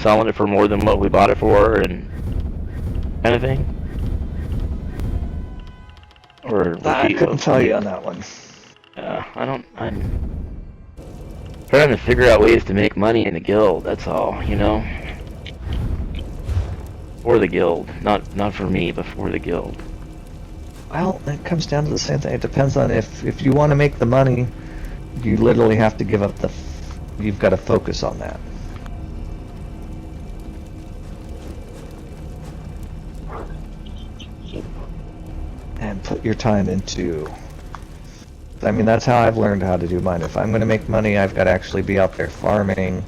selling it for more than what we bought it for, and kind of thing? Or I couldn't tell you on that one. I'm trying to figure out ways to make money in the guild, that's all, you know? For the guild. Not for me, but for the guild. Well, it comes down to the same thing. It depends on if you want to make the money, you literally have to give up you've got to focus on that. And put your time into... I mean, that's how I've learned how to do mine. If I'm going to make money, I've got to actually be out there farming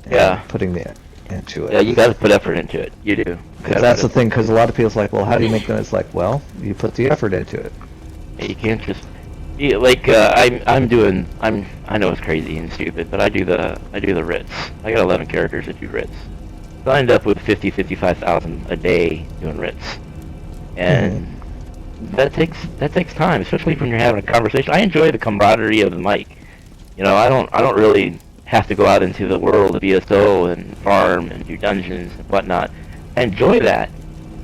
and putting the into it. Yeah, you got to put effort into it. You do. Because that's the thing, because a lot of people's like, well, how do you make them? It's like, well, you put the effort into it. You can't just... Yeah, like, I know it's crazy and stupid, but I do the writs. I got 11 characters that do writs. So I end up with 55,000 a day doing writs. And... That takes time, especially when you're having a conversation. I enjoy the camaraderie of the mic. You know, I don't really have to go out into the world of ESO and farm and do dungeons and whatnot. I enjoy that,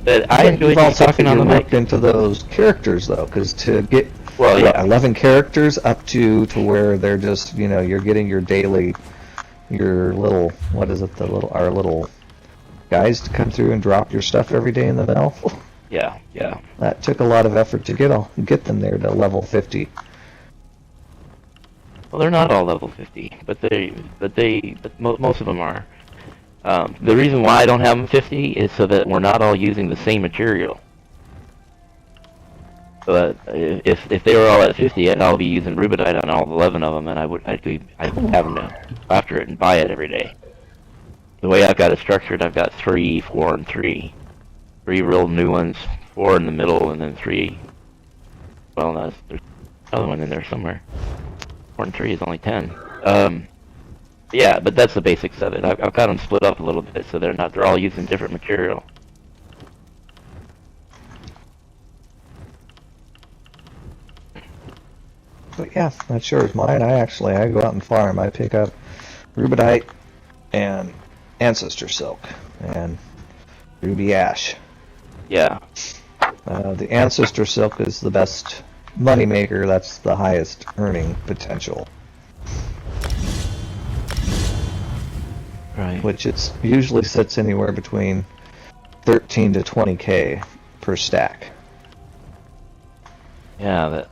but I enjoy just talking on the mic. Into those characters though, because to get 11 characters up to where they're just, you know, you're getting your daily, your little, what is it, our little guys to come through and drop your stuff every day in the mail. Yeah. That took a lot of effort to get them there to level 50. Well, they're not all level 50, but most of them are. The reason why I don't have them 50 is so that we're not all using the same material. But if they were all at 50, I'll be using rubidite on all 11 of them, and I'd have them after it and buy it every day. The way I've got it structured, I've got 3, 4, and 3. 3 real new ones, 4 in the middle, and then 3. Well, there's another one in there somewhere. 4 and 3 is only 10. Yeah, but that's the basics of it. I've got them split up a little bit, so they're all using different material. But yeah, that's sure mine. I go out and farm. I pick up rubidite and ancestor silk and ruby ash. Yeah. The ancestor silk is the best money maker. That's the highest earning potential. Right. Which usually sits anywhere between 13 to 20k per stack. Yeah,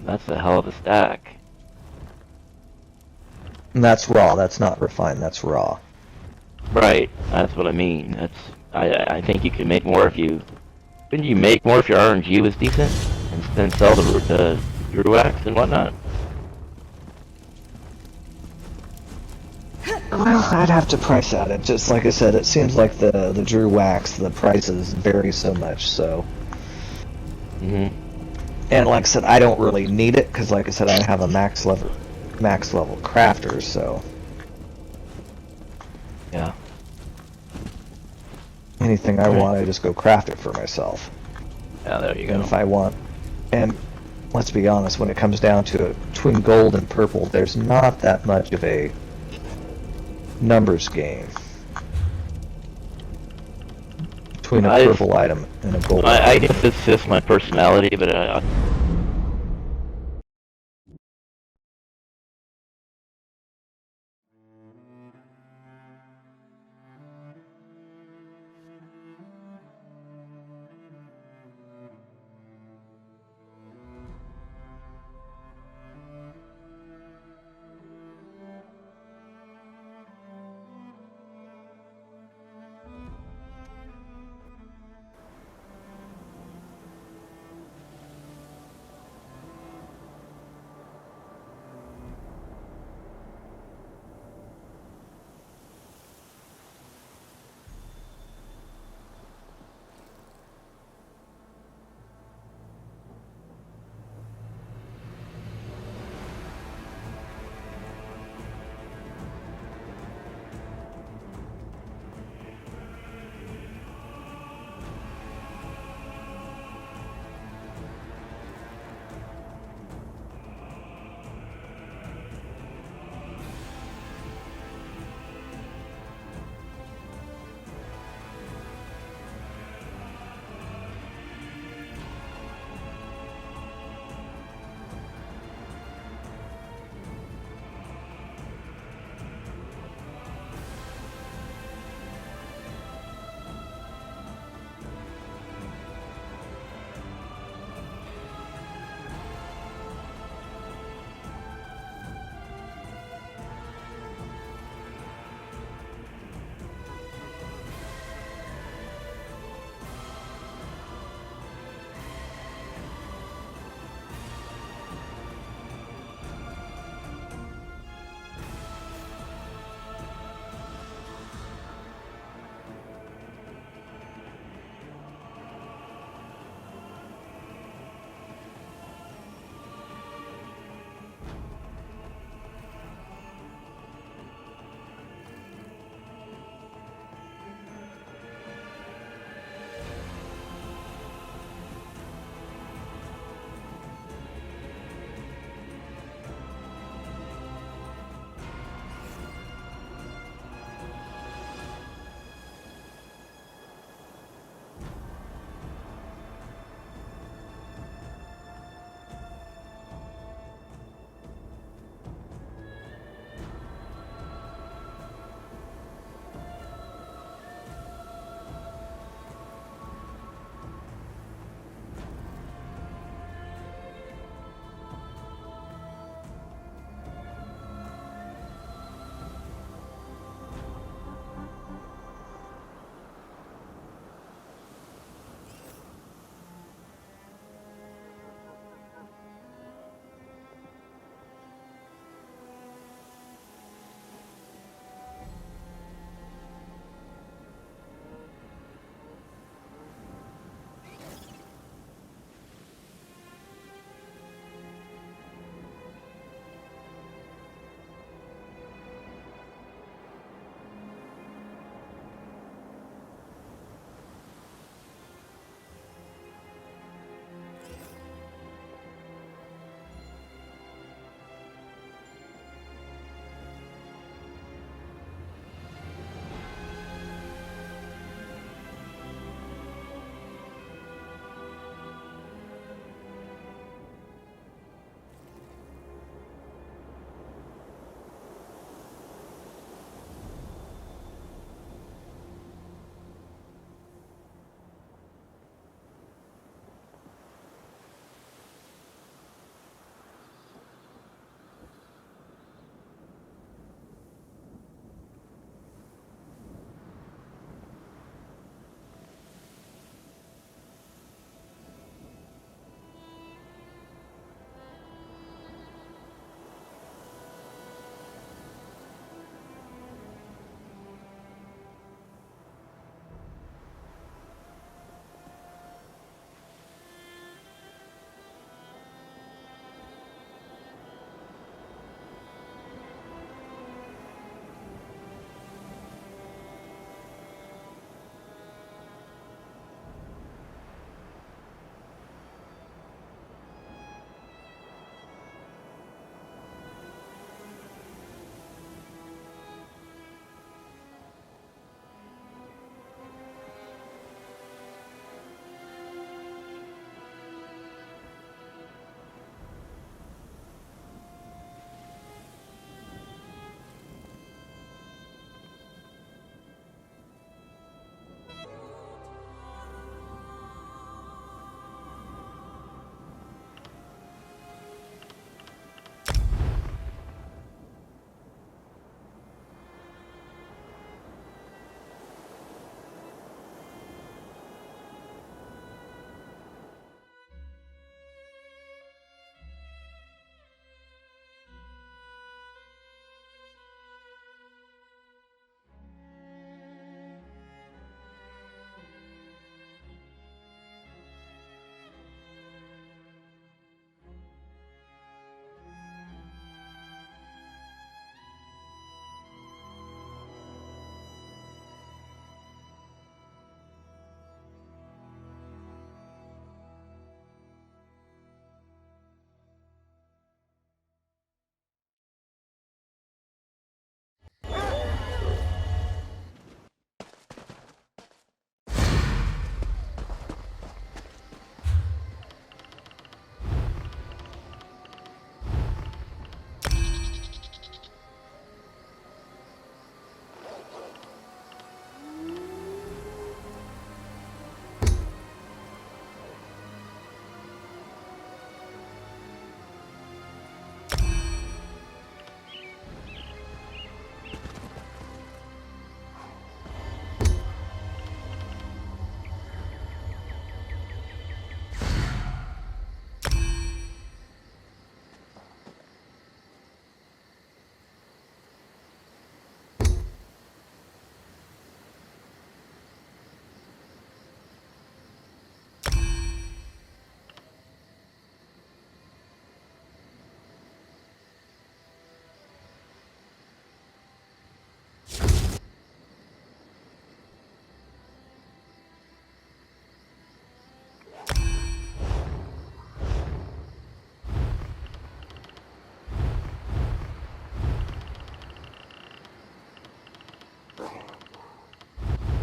that's a hell of a stack. And that's raw. That's not refined. That's raw. Right. That's what I mean. I think you can make more if you... Couldn't you make more if your RNG was decent? And then sell the Drew wax and whatnot? Well, I'd have to price out it. Just like I said, it seems like the Drew wax, the prices vary so much, so... And like I said, I don't really need it, because like I said, I have a max level crafter, so... Yeah. Anything I want, I just go craft it for myself. Yeah, there you go. And if I want... And let's be honest, when it comes down to it, between gold and purple, there's not that much of a numbers game. Between a purple item and a gold item. I guess it's just my personality, but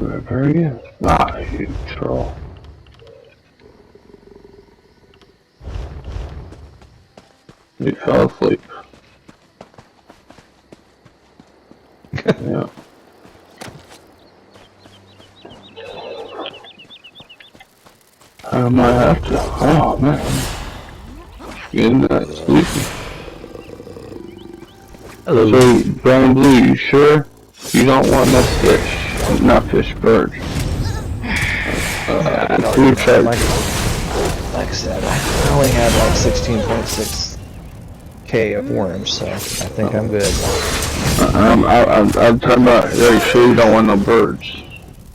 Very good. Ah, you troll. You fell asleep. Yeah. I might have to. Oh man. Getting that sleepy. Hello. So, Brown Blue, you sure? You don't want no fish. Not fish, birds. Food charge. Like I said, I only had like 16.6k of worms, so I think I'm good. I'm talking about, are you sure you don't want no birds?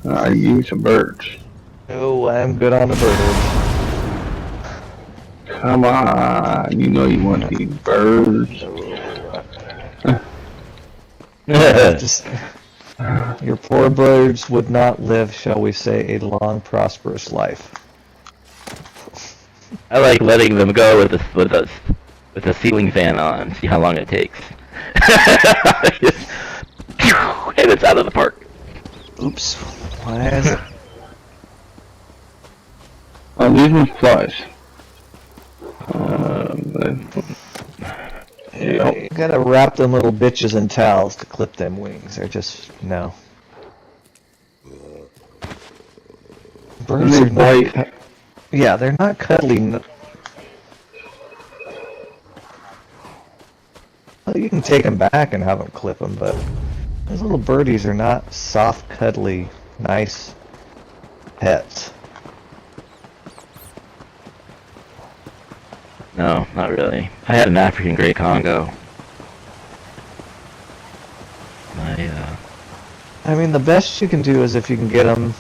I use some birds. Oh, I'm good on the bird. Come on, you know you want these birds. Just, your poor birds would not live, shall we say, a long, prosperous life. I like letting them go with a ceiling fan on. See how long it takes. And it's out of the park. Oops. Why is it? Oh, these ones flies. Yeah, you gotta wrap them little bitches in towels to clip them wings. They're just, no. Birds are not... Yeah, they're not cuddly. Well, you can take them back and have them clip them, but those little birdies are not soft, cuddly, nice pets. No, not really. I had an African Grey Congo. I mean, the best you can do is if you can get them...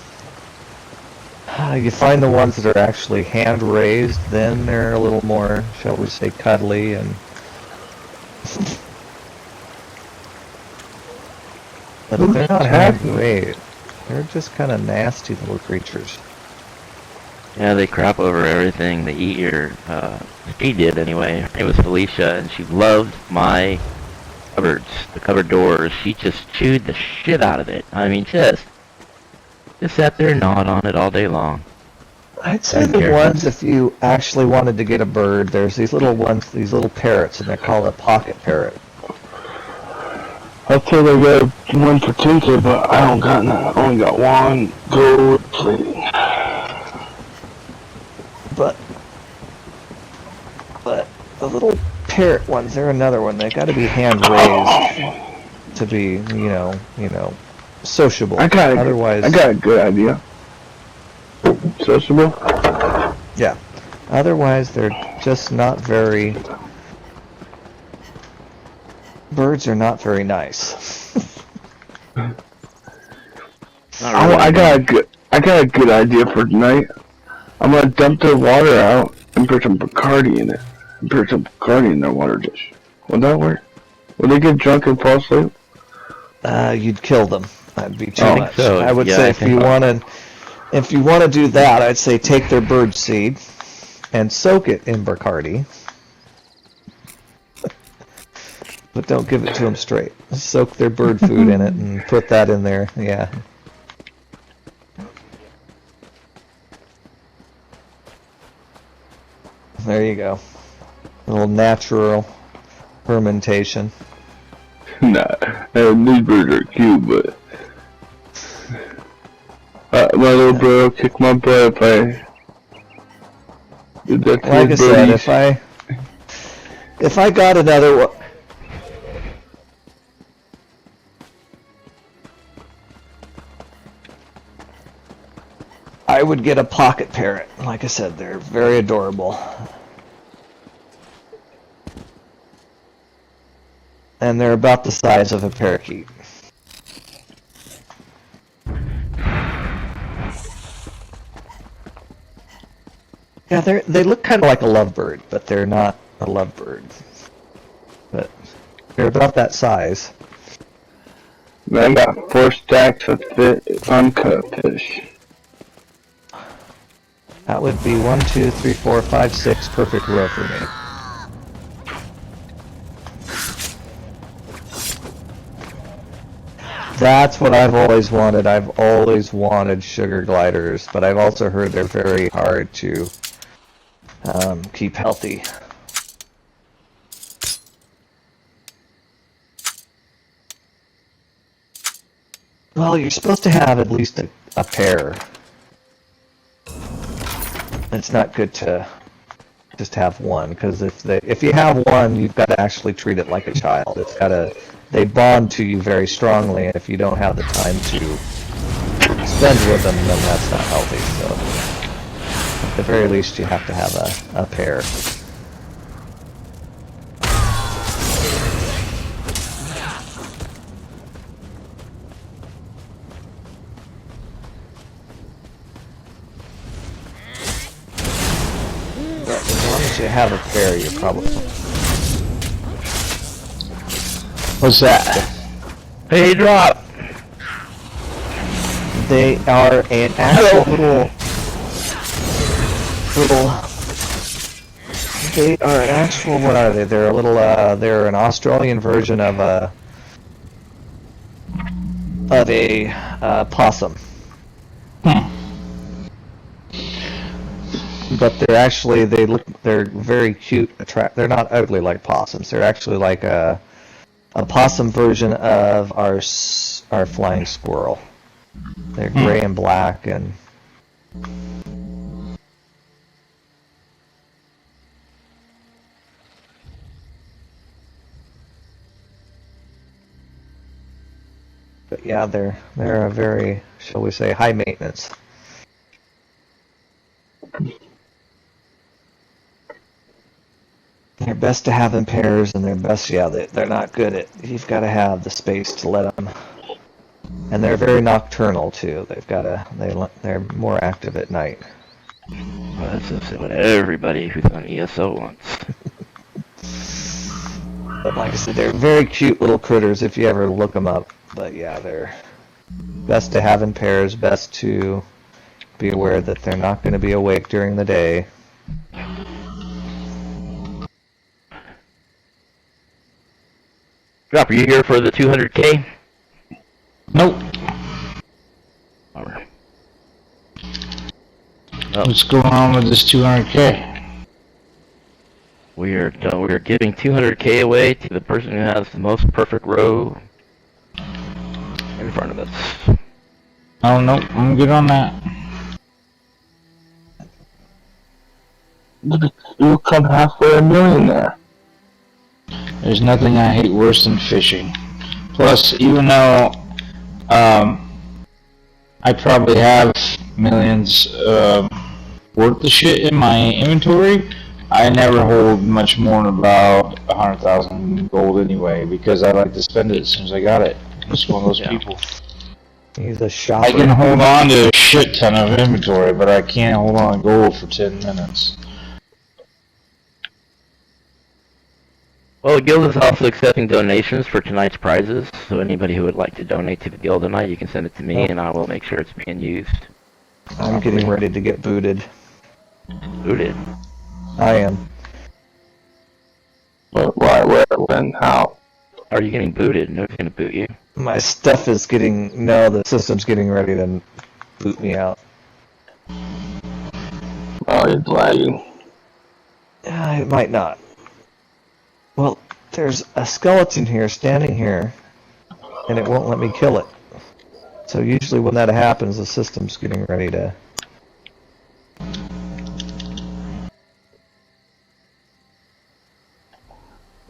you find the ones that are actually hand-raised, then they're a little more, shall we say, cuddly and... But if they're not hand-raised, they're just kind of nasty little creatures. Yeah, they crap over everything. They eat your, she did anyway. Her name was Felicia, and she loved my cupboards, the cupboard doors. She just chewed the shit out of it. I mean, just sat there and gnawed on it all day long. I'd say the ones, if you actually wanted to get a bird, there's these little ones, these little parrots, and they're called a pocket parrot. I'll tell they got one for 10K, but I don't got none. I only got one gold plating. But the little parrot ones, they're another one. They got to be hand raised to be, you know, sociable. I got a good idea. Sociable? Yeah. Otherwise, they're just not very. Birds are not very nice. I got a good idea for tonight. I'm gonna dump their water out and put some Bacardi in it. And put some Bacardi in their water dish. Would that work? Would they get drunk and fall asleep? You'd kill them. That'd be too much. So. I would say if you want to do that, I'd say take their bird seed and soak it in Bacardi. But don't give it to them straight. Soak their bird food in it and put that in there. Yeah. There you go. A little natural fermentation. Nah, these birds are cute, but my little bro will kick my butt if I did that to like I birdies. said, if I got another one. I would get a pocket parrot. Like I said, they're very adorable. And they're about the size of a parakeet. Yeah, they look kind of like a lovebird, but they're not a lovebird. But they're about that size. I got 4 stacks of uncut fish. That would be 1, 2, 3, 4, 5, 6 perfect row for me. That's what I've always wanted. I've always wanted sugar gliders, but I've also heard they're very hard to keep healthy. Well, you're supposed to have at least a pair. It's not good to just have one, because if you have one, you've got to actually treat it like a child. They bond to you very strongly, and if you don't have the time to spend with them, then that's not healthy. So, at the very least, you have to have a pair. But as long as you have a pair, you're probably... What's that? Hey, drop! They are an actual little... They are an actual... What are they? They're a little... they're an Australian version of a possum. But they're actually... They're very cute. They're not ugly like possums. They're actually like a possum version of our flying squirrel. They're gray and black, and but yeah, they're a very, shall we say, high maintenance. They're best to have in pairs, and they're best, yeah, they're not good at, you've got to have the space to let them, and they're very nocturnal too. They're more active at night. Well, that's just what everybody who's on ESO wants. But like I said, they're very cute little critters if you ever look them up. But yeah, they're best to have in pairs, best to be aware that they're not going to be awake during the day. Drop, are you here for the 200K? Nope. Bummer. What's going on with this 200K? We are giving 200K away to the person who has the most perfect row in front of us. Oh, nope, I'm good on that. You'll come halfway a millionaire. There's nothing I hate worse than fishing. Plus, even though I probably have millions worth of shit in my inventory, I never hold much more than about 100,000 gold anyway, because I like to spend it as soon as I got it. I'm just one of those people. He's a shopper. I can hold on to a shit ton of inventory, but I can't hold on to gold for 10 minutes. Well, the guild is also accepting donations for tonight's prizes, so anybody who would like to donate to the guild tonight, you can send it to me, and I will make sure it's being used. I'm getting ready to get booted. Booted? I am. Why, where, when, how? Are you getting booted? Nobody's gonna boot you. My stuff is getting... No, the system's getting ready to boot me out. Oh, it's lagging. It might not. Well, there's a skeleton here, standing here, and it won't let me kill it. So usually when that happens, the system's getting ready to...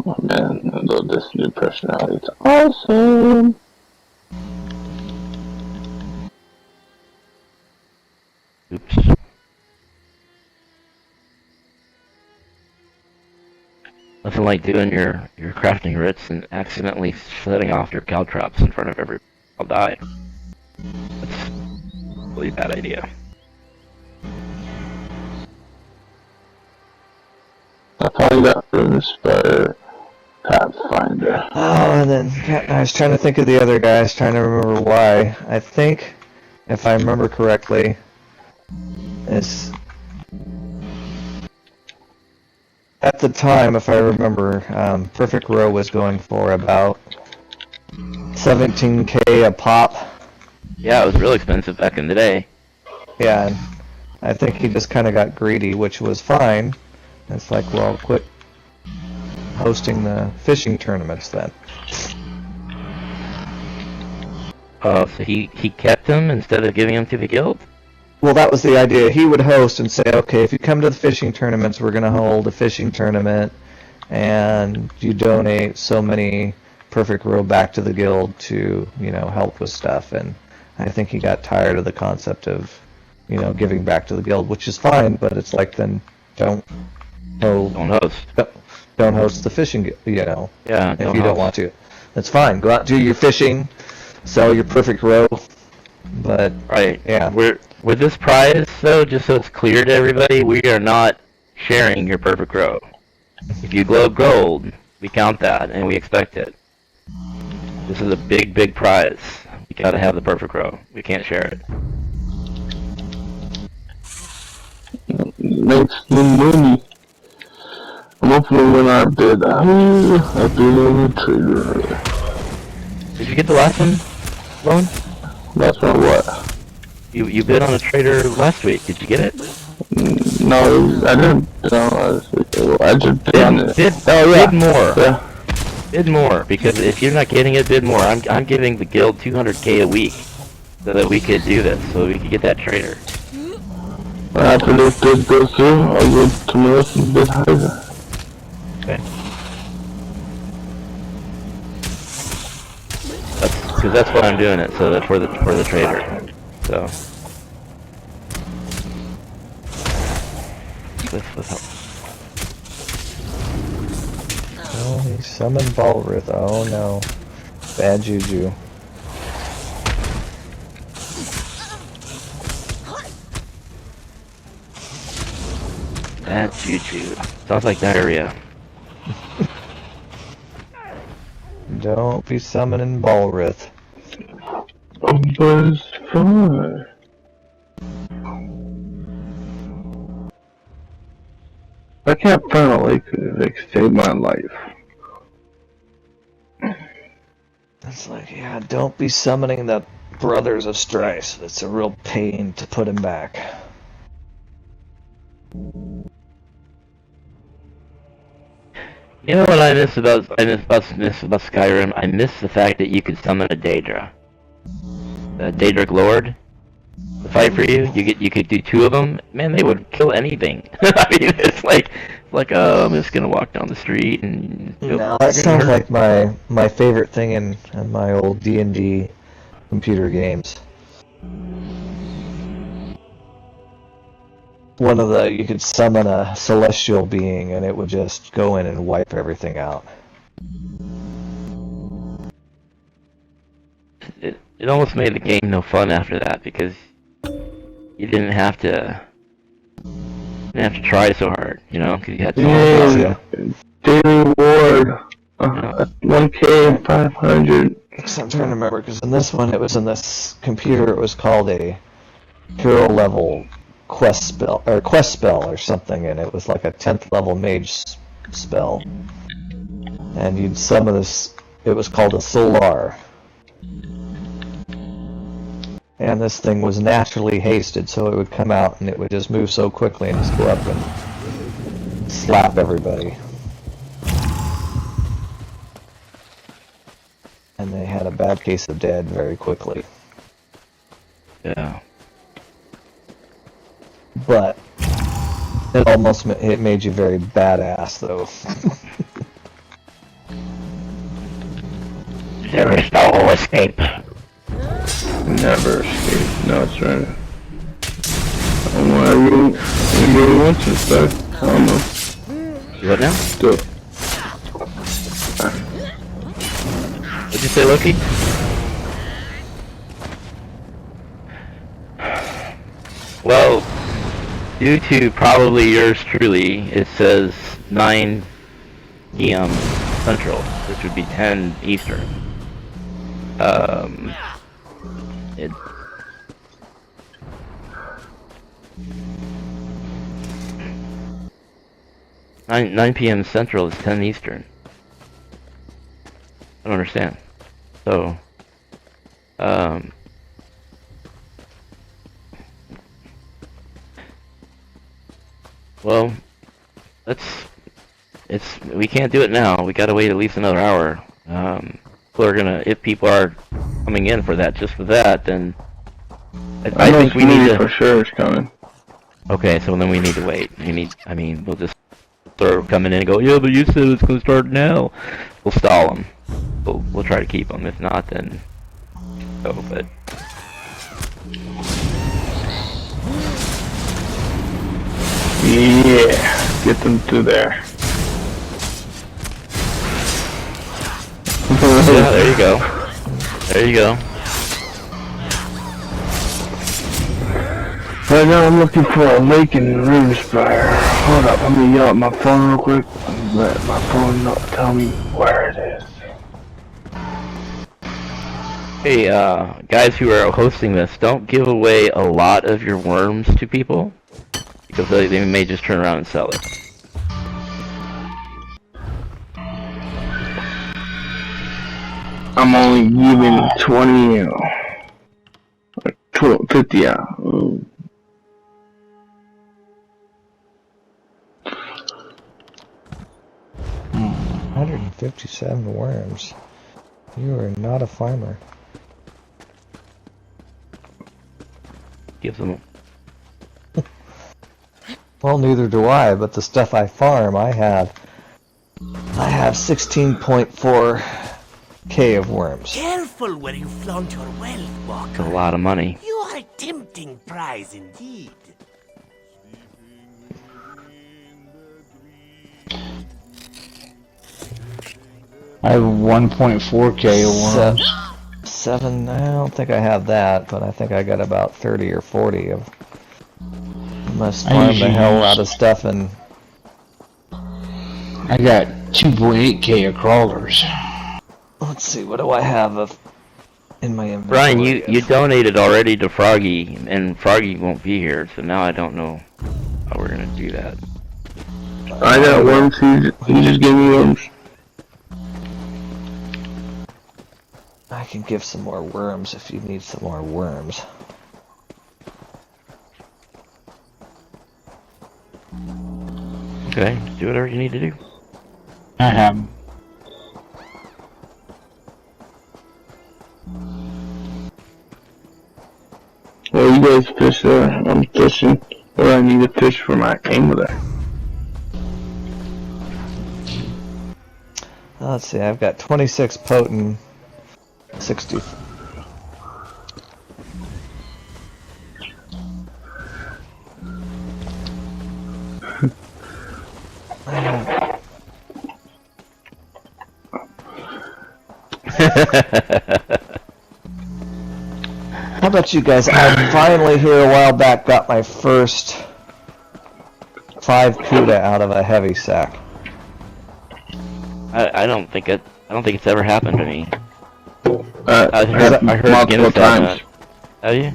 Oh man, this new personality is awesome! Oops. Nothing like doing your crafting writs and accidentally setting off your caltrops in front of everybody. I'll die. That's a really bad idea. I probably got this for Pathfinder. Oh, and then I was trying to think of the other guys, trying to remember why. I think, if I remember correctly, it's... At the time, if I remember, Perfect Row was going for about 17K a pop. Yeah, it was real expensive back in the day. Yeah, and I think he just kind of got greedy, which was fine. It's like, well, quit hosting the fishing tournaments then. Oh, so he kept them instead of giving them to the guild? Well, that was the idea. He would host and say, okay, if you come to the fishing tournaments, we're going to hold a fishing tournament, and you donate so many perfect row back to the guild to, help with stuff. And I think he got tired of the concept of, giving back to the guild, which is fine, but it's like, then don't host. Don't host the fishing, Yeah. if you don't want to. That's fine. Go out, do your fishing, sell your perfect row. But right, yeah. With this prize, though, just so it's clear to everybody, we are not sharing your perfect row. If you glow gold, we count that and we expect it. This is a big, big prize. We gotta have the perfect row. We can't share it. Makes the money. I'm hoping to win our bid. I bid on the trader. Did you get the last one, Lone? Last one what? You bid on a trader last week. Did you get it? No, I didn't bid on last week. I just bid on it. Bid more. Yeah. Bid more, because if you're not getting it, bid more. I'm giving the guild 200K a week so that we could do this, so we could get that trader. After this bid goes through, I'll go to my list and bid higher. Okay. Because that's why I'm doing it, so that for the trader. So this was help. Oh, he summoned Balrith. Oh no, bad juju. Bad juju. Sounds like diarrhea. Don't be summoning Balrith. Oh, but it's fun. I can't find a lake to save my life. It's like, yeah, don't be summoning the Brothers of Strife. It's a real pain to put him back. You know what I miss about Skyrim? I miss the fact that you could summon a Daedra. A Daedric Lord to fight for you. You could do two of them. Man, they would kill anything. I mean, it's like oh, I'm just gonna walk down the street and. No, that sounds like my favorite thing in my old D&D computer games. You could summon a celestial being and it would just go in and wipe everything out. It almost made the game no fun after that, because you didn't have to try so hard, because you had to. Daily reward, 1K 500. I'm trying to remember, because in this one, it was in this computer, it was called a hero level quest spell or something, and it was like a 10th level mage spell. And you'd summon this, it was called a Solar. And this thing was naturally hasted, so it would come out and it would just move so quickly and just go up and slap everybody. And they had a bad case of dead very quickly. Yeah. But it made you very badass, though. There is no escape. Never escape. No, it's right. I really want to start. I don't know. You what now? Do it. What'd you say, Loki? Well, due to probably yours truly, it says 9 p.m. Central, which would be 10 Eastern. It 9 p.m. Central is 10 Eastern. I don't understand. So Well, we can't do it now. We gotta wait at least another hour. If people are coming in for that, just for that, then I think we need to. For sure it's coming. Okay, so then we need to wait. We'll just start coming in and go, yeah, but you said it's gonna start now. We'll stall them. We'll try to keep them. If not, then go. But yeah, get them through there. yeah, there you go. There you go. Right now I'm looking for a lake in Rimspire. Hold up, let me yell at my phone real quick. Let my phone tell me where it is. Hey, guys who are hosting this, don't give away a lot of your worms to people, because they may just turn around and sell it. I'm only giving 20, 50 out. 157 worms. You are not a farmer. Give them. Well, neither do I, but the stuff I farm, I have 16.4k of worms. Careful where you flaunt your wealth, Walker. That's a lot of money. You are a tempting prize indeed. I have 1.4k of worms. Seven, I don't think I have that, but I think I got about 30 or 40 of. Must farm the hell out of stuff and. I got 2.8k of crawlers. Let's see, what do I have in my inventory? Brian, you donated already to Froggy, and Froggy won't be here, so now I don't know how we're gonna do that. I got worms, he just gave me worms. I can give some more worms if you need some more worms. Okay, do whatever you need to do. I have. Well, you guys fish there. I'm fishing where I need to fish for my angler. Let's see, I've got 26 potent, 60. How about you guys? I finally here a while back got my first 5 CUDA out of a heavy sack. I don't think it's ever happened to me. I heard multiple times. Have you?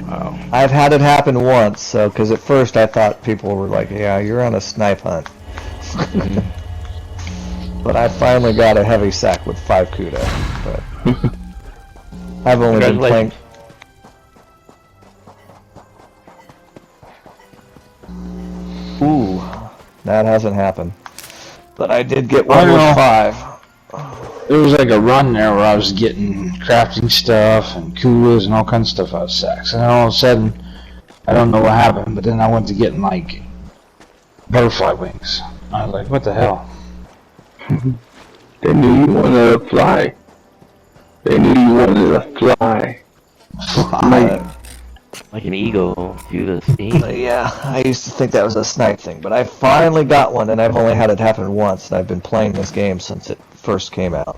Wow. I've had it happen once, so because at first I thought people were like, "Yeah, you're on a snipe hunt," but I finally got a heavy sack with 5 CUDA. But I've only been playing. Ooh, that hasn't happened. But I did get one with 5. There was like a run there where I was getting crafting stuff and coolers and all kinds of stuff out of sacks. And then all of a sudden, I don't know what happened, but then I went to getting like butterfly wings. I was like, what the hell? They knew you wanted to fly. They knew you wanted to fly. Like an eagle through the steam. Yeah, I used to think that was a snipe thing, but I finally got one, and I've only had it happen once, and I've been playing this game since it first came out.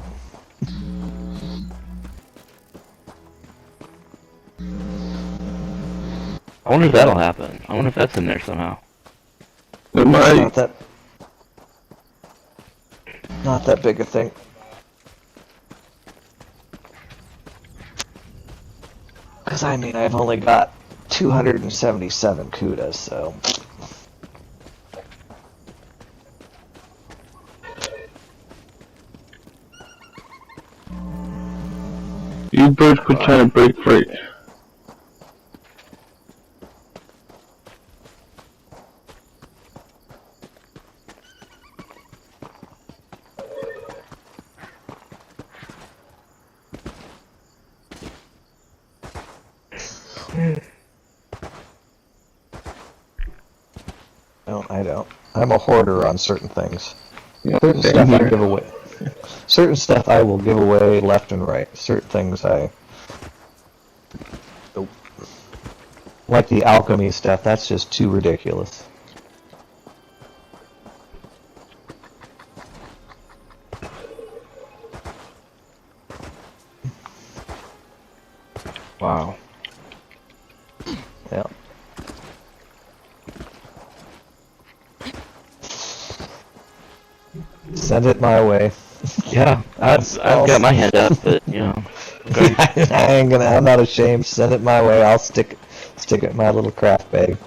I wonder if that'll happen. I wonder if that's in there somehow. It might. Not that big a thing. Because, I mean, I've only got 277 CUDAs, so... You birds quit trying to break free. No, I don't. I'm a hoarder on certain things. Yeah, Certain same stuff I here. give away. Certain stuff I will give away left and right. Certain things I... Nope. Like the alchemy stuff, that's just too ridiculous. Wow. Yeah. Send it my way. Yeah, I've got my hand up, but you know. I'm not ashamed. Send it my way. I'll stick it in my little craft bag.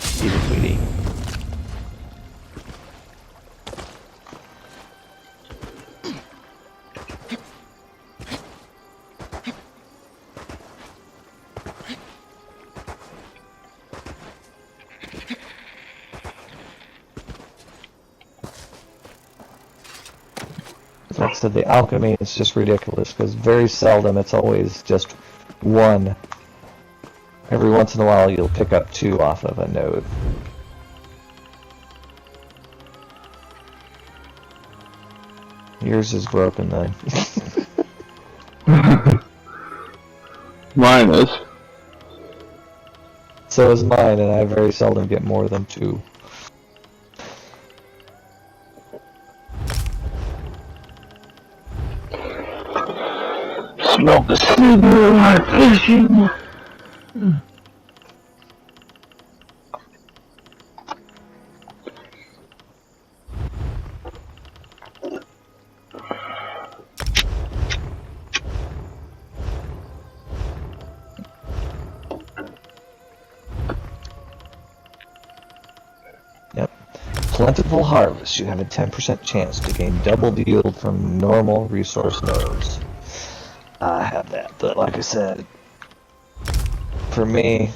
He's a sweetie. Like I said, the alchemy is just ridiculous because very seldom it's always just one. Every once in a while you'll pick up two off of a node. Yours is broken then. Mine is. So is mine, and I very seldom get more than two. Smell the cigarette fishing. Yep. Plentiful harvest. You have a 10% chance to gain double the yield from normal resource nodes. I have that, but like I said, for me,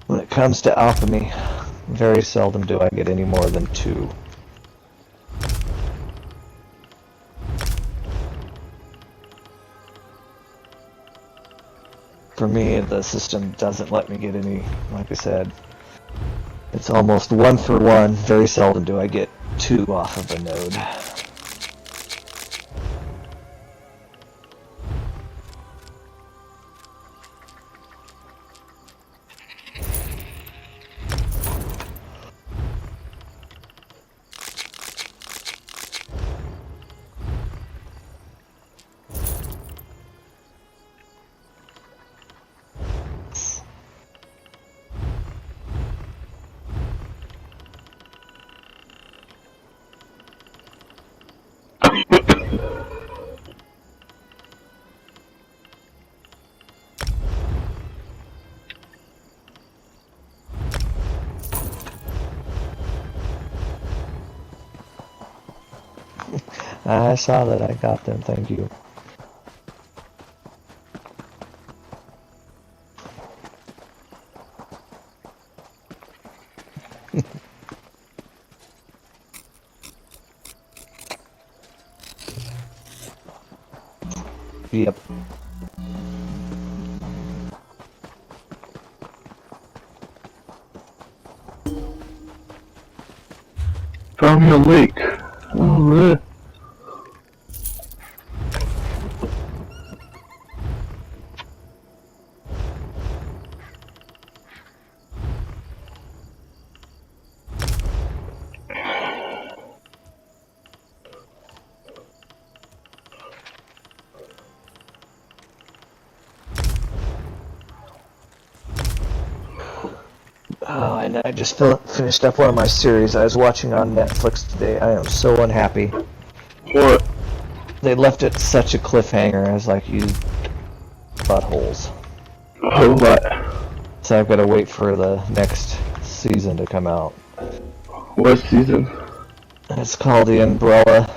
when it comes to alchemy, very seldom do I get any more than two. For me, the system doesn't let me get any, like I said, it's almost one for one. Very seldom do I get two off of a node. I saw that. I got them. Thank you. Yep. Found me a lake. Oh, really? Oh, and I just finished up one of my series I was watching on Netflix today. I am so unhappy. What? They left it such a cliffhanger. I was like, you buttholes. Oh, what? So I've got to wait for the next season to come out. What season? It's called The Umbrella.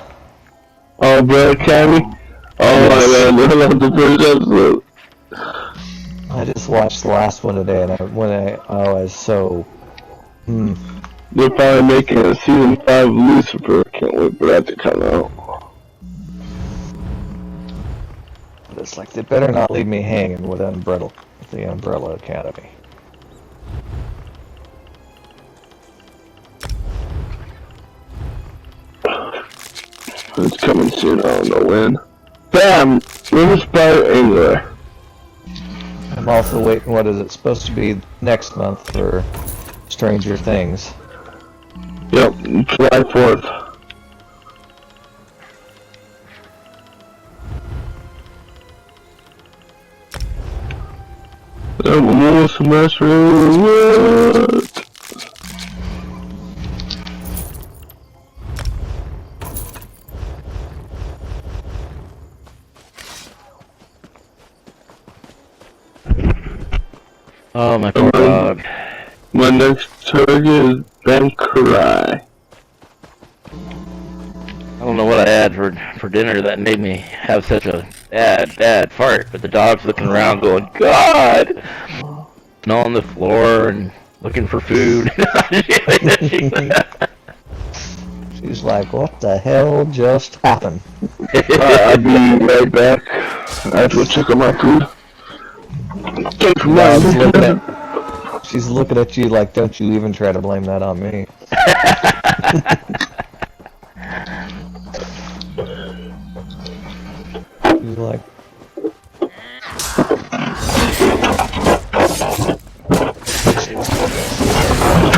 Oh, Brother Academy? Oh, Yes. my man, I love the first episode. I just watched the last one today, and I was so... They're probably making a season 5 of Lucifer. Can't wait for that to come out. It's like they better not leave me hanging with the Umbrella Academy. It's coming soon, I don't know when. Bam! River Spider Angler. I'm also waiting, what is it, supposed to be next month for Stranger Things. Yep, July 4th. One more semester, what? Oh, my poor dog. My next target is Bankarai. I don't know what I had for dinner that made me have such a bad fart, but the dog's looking around going, God! And on the floor and looking for food. She's like, what the hell just happened? I'll be right back. I have to check on my food. She's looking at you like, don't you even try to blame that on me. She's like,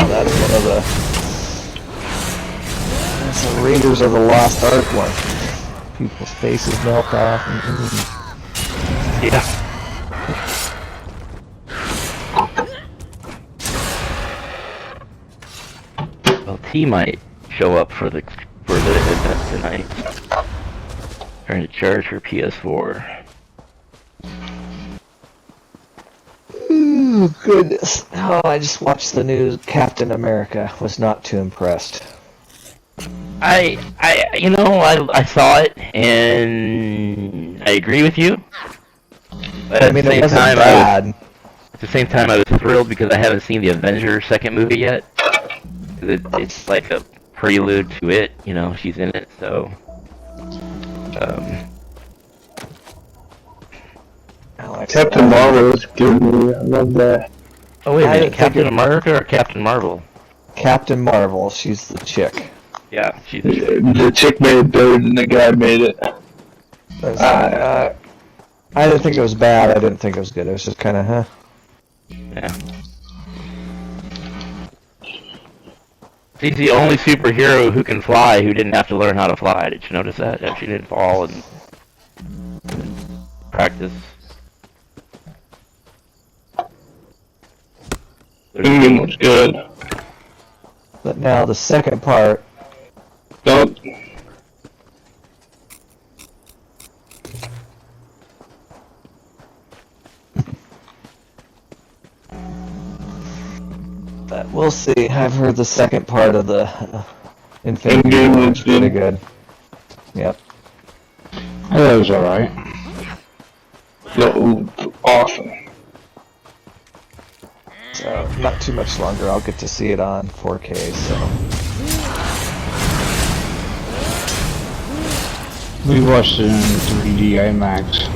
that's one of the Raiders of the Lost Ark one. People's faces melt off. Yeah. Well, T might show up for the event tonight. Trying to charge her PS4. Ooh, goodness. Oh, I just watched the news. Captain America was not too impressed. I saw it and I agree with you. But I mean, it wasn't bad. At the same time, I was thrilled because I haven't seen the Avengers second movie yet. It's like a prelude to it, you know, she's in it, so... Captain Marvel is good movie. I love that. Oh, wait a minute, Captain America or Captain Marvel? Captain Marvel, she's the chick. Yeah, she's the chick. The chick made it better than the guy made it. I didn't think it was bad, I didn't think it was good, it was just kinda, huh? Yeah. She's the only superhero who can fly who didn't have to learn how to fly. Did you notice that? She didn't fall and practice. It's good. But now the second part... Don't... But we'll see. I've heard the second part of the Infinity Endgame War was is pretty good. Yep. That was alright. No, awesome. So, not too much longer. I'll get to see it on 4K, so... We watched it in 3D IMAX.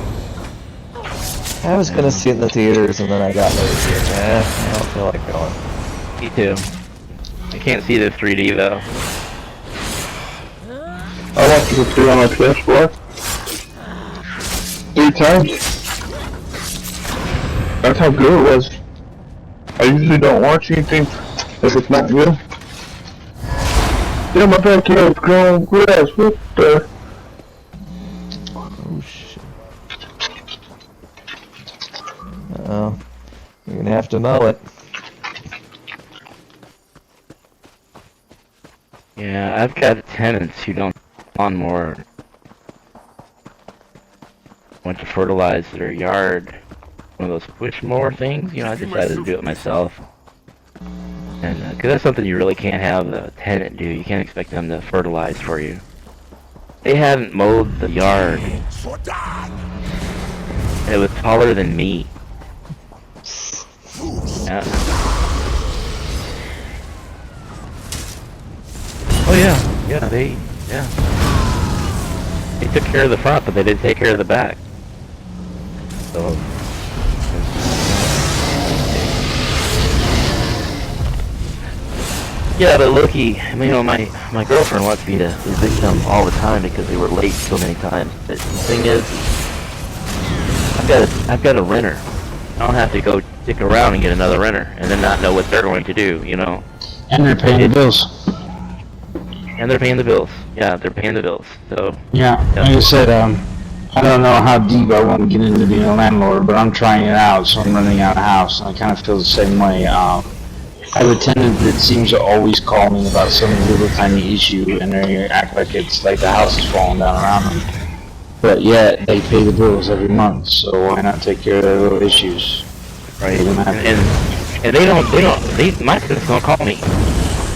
I was gonna see it in the theaters, and then I got lazy. I don't feel like going. Me too. I can't see the 3D though. I watched it on my PS4 3 times. That's how good it was. I usually don't watch anything if it's not good. Yeah, my backyard's growing grass. What the? Oh shit. Oh, you're gonna have to mow it. Yeah, I've got tenants who don't want more. Want to fertilize their yard. One of those push mower things, you know, I decided to do it myself. And, because that's something you really can't have a tenant do. You can't expect them to fertilize for you. They haven't mowed the yard. And it was taller than me. Yeah. Yeah, they took care of the front, but they didn't take care of the back. So. Yeah, but looky, my girlfriend wants me to evict them all the time because they were late so many times. But the thing is, I've got a renter. I don't have to go stick around and get another renter and then not know what they're going to do, you know. And they're paying the bills. And they're paying the bills. Yeah, they're paying the bills. So. Yeah, like I said, I don't know how deep I want to get into being a landlord, but I'm trying it out, so I'm renting out a house, and I kind of feel the same way. I have a tenant that seems to always call me about some little tiny issue, and they act like it's like the house is falling down around them. But yet, they pay the bills every month, so why not take care of their little issues? Right. And my tenants don't call me.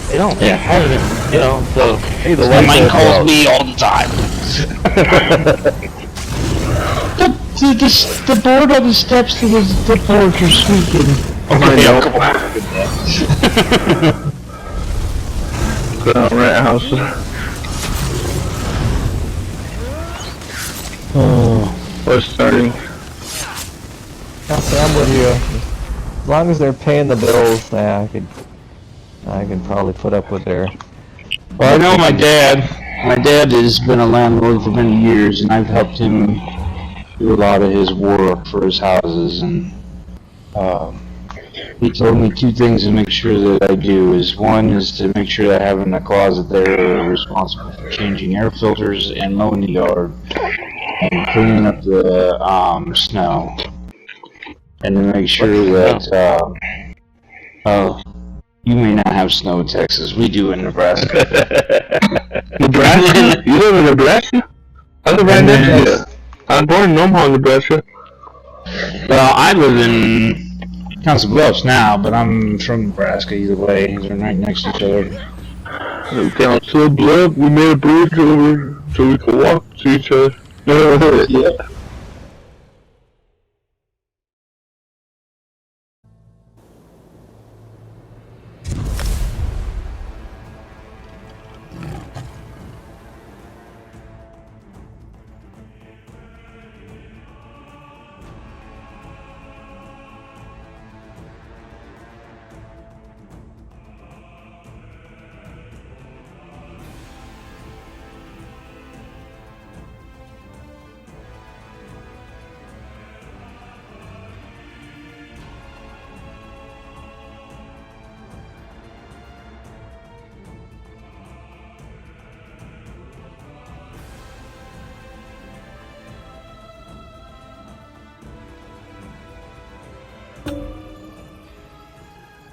They don't. Yeah. You know, so. Hey, the mine calls me all the time. the board on the steps to the porch are squeaking. Oh my God. Rent house. We're starting. Yeah, so I'm with you. As long as they're paying the bills, yeah, I can probably put up with their. Well, I know my dad. My dad has been a landlord for many years, and I've helped him do a lot of his work for his houses. And he told me two things to make sure that I do. One is to make sure that I have in the closet they're responsible for changing air filters and mowing the yard and cleaning up the snow, and to make sure that you may not have snow in Texas. We do in Nebraska. Nebraska? You live in Nebraska? I live right next to you. I'm born in Omaha, Nebraska. Well, I live in Council Bluffs now, but I'm from Nebraska either way. They're right next to each other. In Council Bluffs, we made a bridge over so we could walk to each other. Yeah.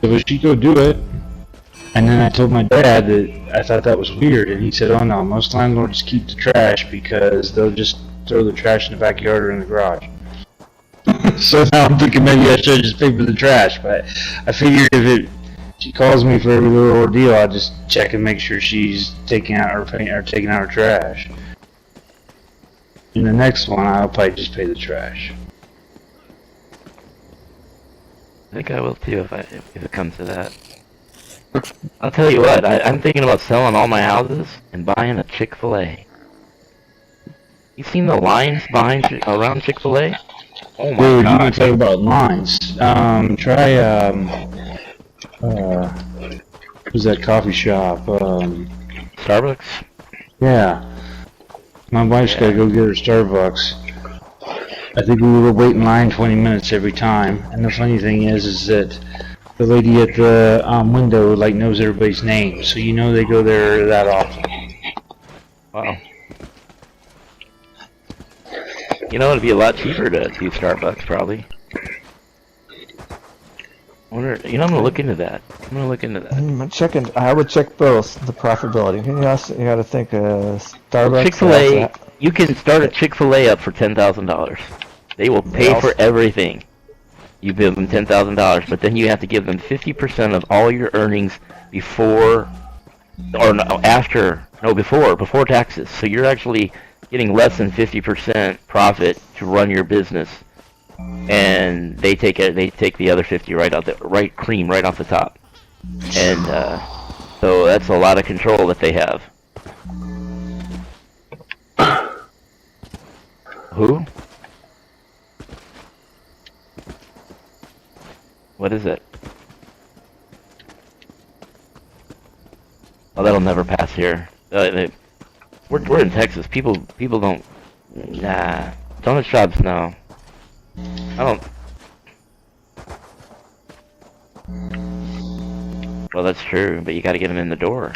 So she go do it, and then I told my dad that I thought that was weird, and he said, "Oh no, most landlords keep the trash because they'll just throw the trash in the backyard or in the garage." So now I'm thinking maybe I should just pay for the trash, but I figured if she calls me for every little ordeal, I'll just check and make sure she's taking out her trash. In the next one, I'll probably just pay the trash. I think I will too if it comes to that. I'll tell you what, I'm thinking about selling all my houses and buying a Chick-fil-A. You seen the lines around Chick-fil-A? Oh my Dude, god. you want to talk about lines? Try who's that coffee shop? Starbucks? Yeah. My wife's gotta go get her Starbucks. I think we will wait in line 20 minutes every time. And the funny thing is that the lady at the window knows everybody's name, so you know they go there that often. Wow. You know, it'd be a lot cheaper to do Starbucks, probably. I'm gonna look into that. I would check both the profitability. You got to think Starbucks. Chick-fil-A. You can start a Chick-fil-A up for $10,000. They will pay for everything. You give them $10,000, but then you have to give them 50% of all your earnings before taxes. So you're actually getting less than 50% profit to run your business, and they take the other 50 right off the top, and so that's a lot of control that they have. Who? What is it? Oh, that'll never pass here. We're in Texas. People don't. Nah, donut shops. No, I don't. Well, that's true, but you got to get them in the door.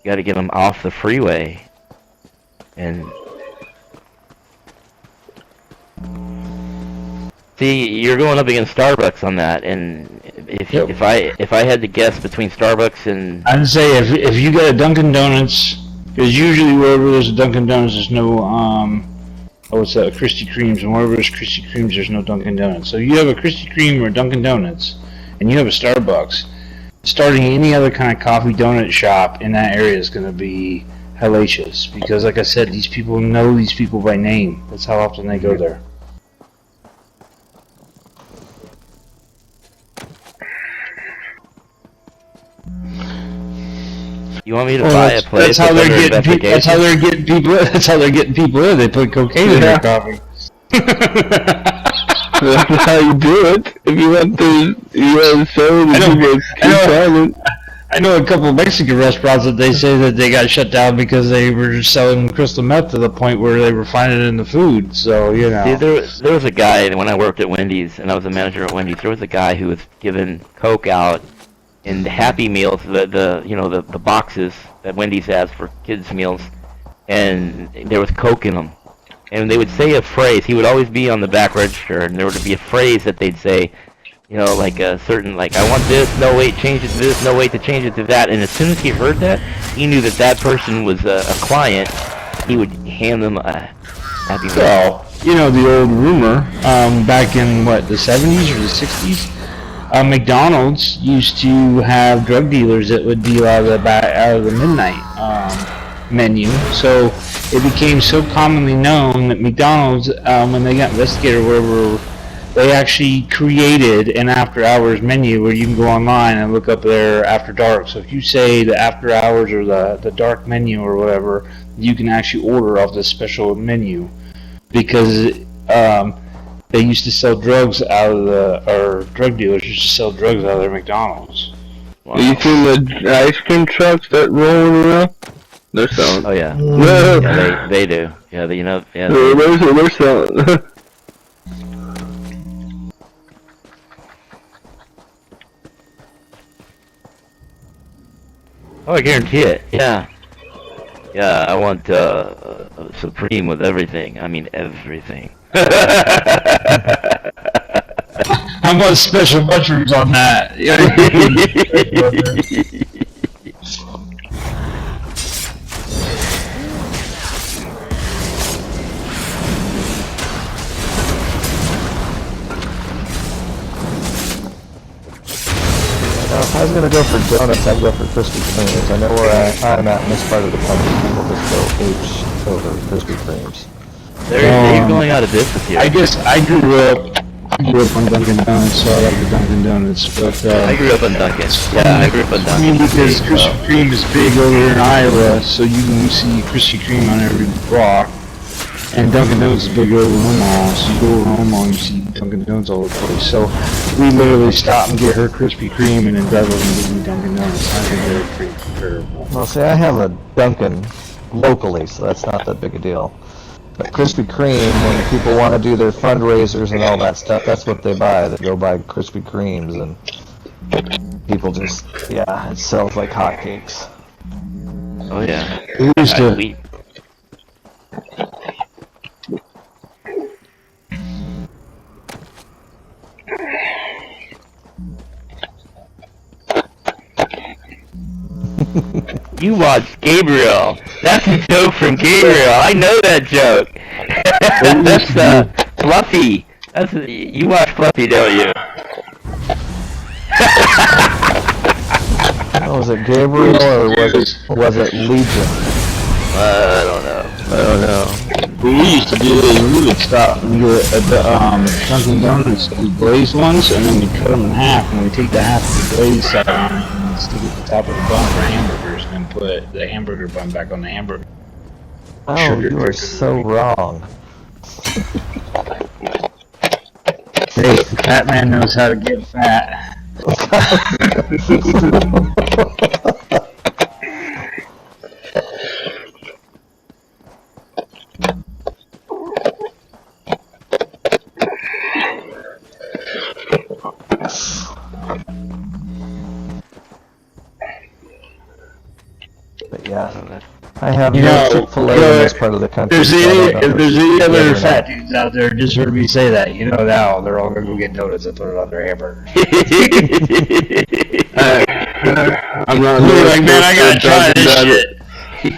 You got to get them off the freeway, and see, you're going up against Starbucks on that. And if I had to guess between Starbucks and I'd say if you got a Dunkin' Donuts, because usually wherever there's a Dunkin' Donuts, there's no what's that, Krispy Kremes, and wherever there's Krispy Kremes, there's no Dunkin' Donuts. So you have a Krispy Kreme or a Dunkin' Donuts, and you have a Starbucks. Starting any other kind of coffee donut shop in that area is going to be hellacious, because like I said, these people know these people by name. That's how often they go there. you want me to buy a place? That's how they're getting people. That's how they're getting people. That's how they're getting people in. They put cocaine in their coffee. That's how you do it. If you want to, I know a couple of Mexican restaurants that they say that they got shut down because they were selling crystal meth to the point where they were finding it in the food. So, you know. See, there was a guy when I worked at Wendy's, and I was a manager at Wendy's. There was a guy who was giving coke out in the Happy Meals, the boxes that Wendy's has for kids' meals, and there was coke in them. And they would say a phrase. He would always be on the back register, and there would be a phrase that they'd say, like a certain, like, I want this, no wait, change it to this, no wait to change it to that. And as soon as he heard that, he knew that person was a client. He would hand them a Happy Meal. Well, the old rumor, back in, the 70s or the 60s? McDonald's used to have drug dealers that would deal out of the midnight menu. So it became so commonly known that McDonald's, when they got investigated or whatever, they actually created an after-hours menu where you can go online and look up their after dark. So if you say the after hours or the dark menu or whatever, you can actually order off this special menu, because they used to sell drugs or drug dealers used to sell drugs out of their McDonald's. Wow. You seen the ice cream trucks that rolling around? They're selling. Oh yeah. Yeah, they do. Yeah, they're selling. Oh, I guarantee it. Yeah. Yeah, I want Supreme with everything. I mean everything. How about special mushrooms on that? If I was going to go for donuts, I'd go for Krispy Kremes. I know where I'm at in this part of the country. People just go H over Krispy Kremes. They're going out of business here. I guess I grew up on Dunkin' Donuts, so I like the Dunkin' Donuts. But I grew up on Dunkin'. Yeah, I grew up on Dunkin'. I mean, because Krispy Kreme is big over here in Iowa, so you can see Krispy Kreme on every block. And Dunkin' Donuts is big over in Omaha, so you go over to Omaha and you see Dunkin' Donuts all over the place. So we literally stop and get her Krispy Kreme and then drive over and get me Dunkin' Donuts. I think they're pretty comparable. Well, see, I have a Dunkin' locally, so that's not that big a deal. But Krispy Kreme, when people want to do their fundraisers and all that stuff, that's what they buy. They go buy Krispy Kremes, and people just, it sells like hotcakes. Oh yeah. We used to. You watched Gabriel. That's a joke from Gabriel. I know that joke. That's Fluffy. You watch Fluffy, don't you? Was it Gabriel or was it Legion? I don't know. What we used to do is we would stop and get the Dunkin' Donuts, the glazed ones, and then we cut them in half, and we take the half of the glazed side and stick it at the top of the bun for hamburgers, and then put the hamburger bun back on the hamburger. Oh, Sugar you are cookie. so wrong. Hey, fat man knows how to get fat. But yeah, I have You no know, Chick-fil-A in this part of the country. If so I don't know there's any if other it's fat dudes out there, just heard me say that. You know now they're all gonna go get donuts and put it on their hamburger. I'm not You're like, man, I gotta try this shit.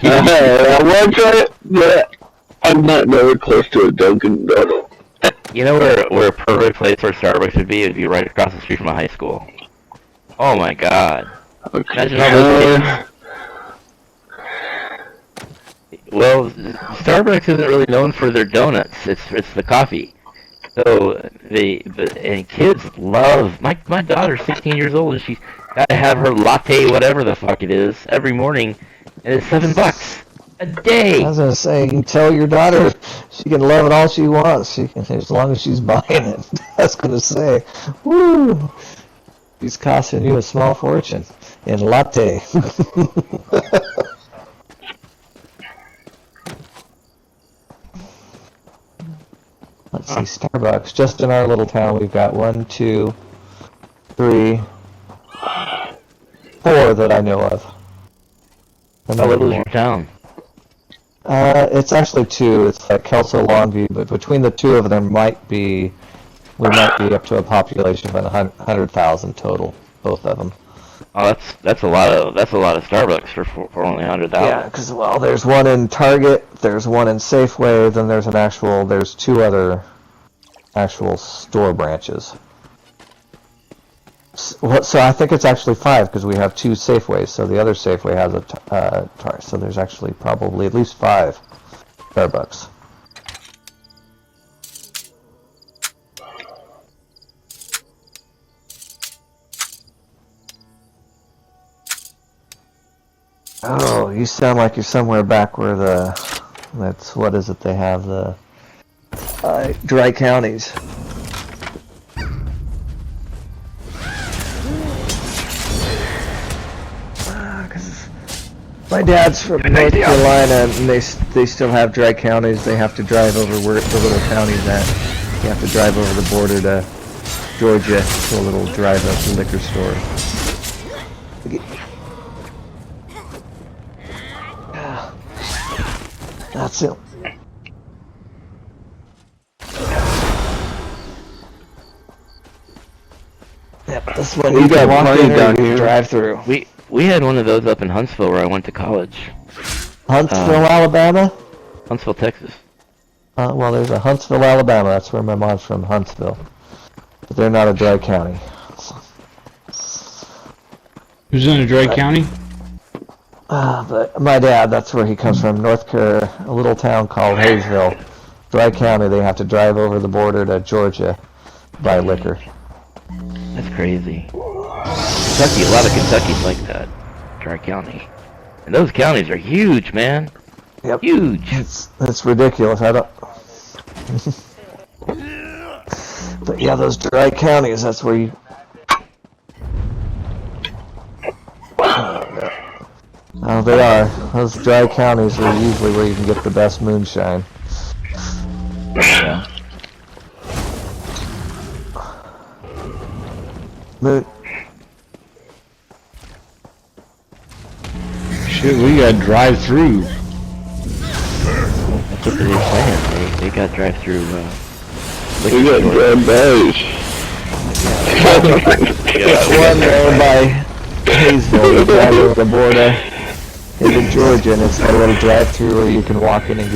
I want to try it, but I'm not nowhere close to a Dunkin' Donut. You know where a perfect place for Starbucks would be? It'd be right across the street from a high school. Oh my god. Okay. Imagine all those kids. Well, Starbucks isn't really known for their donuts. It's the coffee. So and kids love. My daughter's 16 years old and she's got to have her latte, whatever the fuck it is, every morning, and it's $7 a day. I was gonna say, you can tell your daughter she can love it all she wants. She can, as long as she's buying it. I was gonna say, woo, she's costing you a small fortune in latte. Let's see, Starbucks. Just in our little town, we've got 1, 2, 3, 4 that I know of. And How maybe little is more. your town? It's actually 2. It's like Kelso, Longview, but between the 2 of them, we might be up to a population of 100,000 total, both of them. Oh, that's a lot of Starbucks for only 100,000. Yeah, because well, there's one in Target, there's one in Safeway, then there's 2 other actual store branches. So I think it's actually 5 because we have 2 Safeways. So the other Safeway has a Target. So there's actually probably at least 5 Starbucks. Oh, you sound like you're somewhere back where what is it they have, the dry counties. My dad's from North Carolina, and they still have dry counties. They have to drive over where the little county's at. You have to drive over the border to Georgia to a little drive-up liquor store. That's it. Yep, this one you can walk in or you can drive through. We had one of those up in Huntsville where I went to college. Huntsville, Alabama? Huntsville, Texas. Well, there's a Huntsville, Alabama. That's where my mom's from, Huntsville. But they're not a dry county. Who's in a dry county? But my dad, that's where he comes from, North Carolina, a little town called Hayesville. Dry county, they have to drive over the border to Georgia to buy liquor. That's crazy. Kentucky, a lot of Kentucky's like that. Dry county. And those counties are huge, man. Yep. Huge. It's ridiculous. I don't. But yeah, those dry counties, that's where you. Oh, they are. Those dry counties are usually where you can get the best moonshine. Yeah. Shit, we got drive-through. That's what they were saying. They got drive-through. We got drive-bys. One there by Hayesville, you drive over the border into Georgia, and it's got a little drive-through where you can walk in and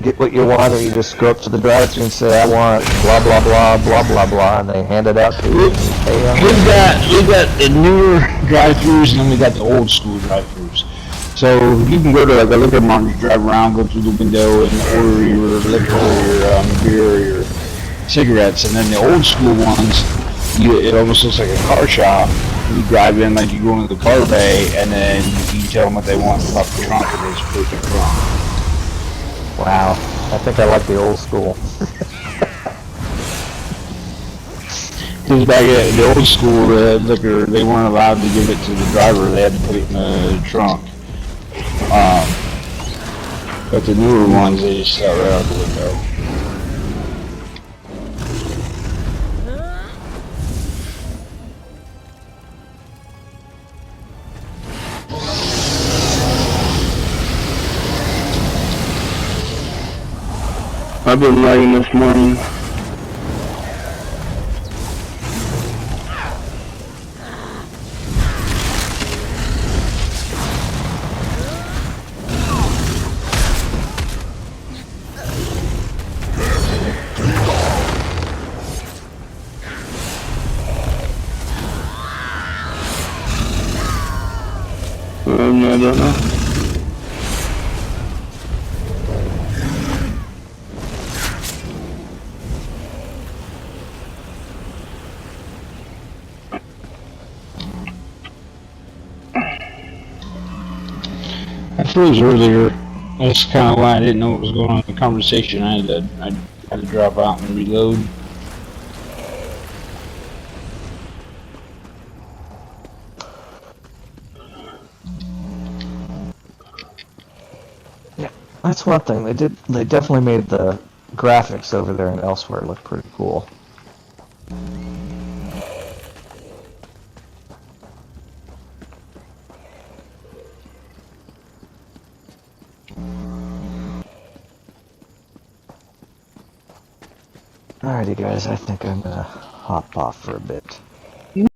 get what you want, or you just go up to the drive-through and say, I want blah blah blah blah blah blah, and they hand it out to you. We got the newer drive-throughs, and then we got the old school drive-throughs. So you can go to like a liquor mart, you drive around, go through the window, and order your liquor, your beer, your cigarettes, and then the old school ones, it almost looks like a car shop. You drive in like you go into the car bay, and then you tell them what they want about the trunk, and they just put the trunk. Wow, I think I like the old school. Because back at the old school, the liquor, they weren't allowed to give it to the driver. They had to put it in the trunk. But the newer ones, they just sell right out the window. I've been lagging this morning. I don't know. I froze earlier. That's kind of why I didn't know what was going on in the conversation. I had to drop out and reload. Yeah, that's one thing. They definitely made the graphics over there and elsewhere look pretty cool. Alrighty guys, I think I'm gonna hop off for a bit.